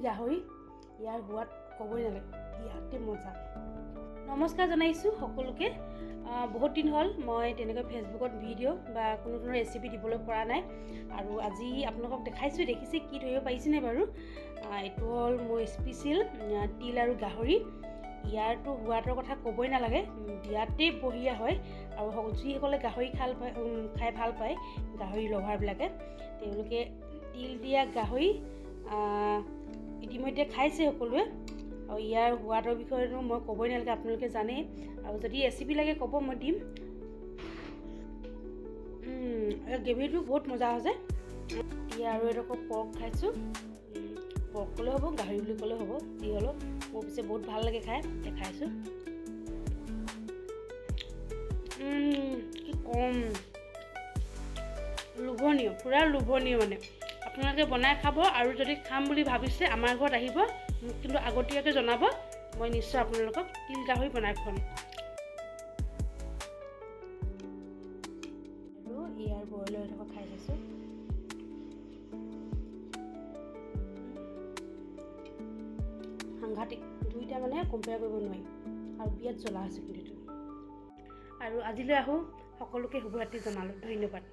গাহৰি ইয়াৰ সোৱাদ ক'বই নালাগে, ইয়াতে মজা। নমস্কাৰ জনাইছোঁ সকলোকে। বহুত দিন হ'ল মই তেনেকৈ ফেচবুকত ভিডিঅ' বা কোনো ধৰণৰ ৰেচিপি দিবলৈ পৰা নাই, আৰু আজি আপোনালোকক দেখিছে কি ধৰিব পাৰিছেনে বাৰু। এইটো হ'ল মোৰ স্পেচিয়েল তিল আৰু গাহৰি। ইয়াৰতো সোৱাদৰ কথা ক'বই নালাগে, বিৰাটেই বঢ়িয়া হয়। আৰু যিসকলে গাহৰি খাই ভাল পায়, গাহৰি লভাৰবিলাকে, তেওঁলোকে তিল দিয়া গাহৰি ইতিমধ্যে খাইছে সকলোৱে। আৰু ইয়াৰ সোৱাদৰ বিষয়েতো মই ক'বই নালাগে, আপোনালোকে জানেই। আৰু যদি ৰেচিপি লাগে ক'ব, মই দিম। গ্ৰেভিটো বহুত মজা হৈছে। এতিয়া আৰু এডোখৰ পৰ্ক খাইছোঁ। পৰ্ক ক'লেও হ'ব, গাহৰি বুলি ক'লেও হ'ব, যি হ'লেও মোৰ পিছে বহুত ভাল লাগে খাই, দেখাইছোঁ। কি কম, লোভনীয়, পূৰা লোভনীয় মানে। আপোনালোকে বনাই খাব, আৰু যদি খাম বুলি ভাবিছে আমাৰ ঘৰত আহিব, মোক কিন্তু আগতীয়াকৈ জনাব, মই নিশ্চয় আপোনালোকক তিল গাহৰি বনাই খুৱাম। আৰু ইয়াৰ বইলৰ এডোখৰ খাই চাইছোঁ। সাংঘাতিক, দুইটা মানে কম্পেয়াৰ কৰিব নোৱাৰি, আৰু বিৰাট জ্বলা আছে কিন্তু এইটো। আৰু আজিলৈ আহোঁ, সকলোকে শুভৰাত্ৰি জনালোঁ, ধন্যবাদ।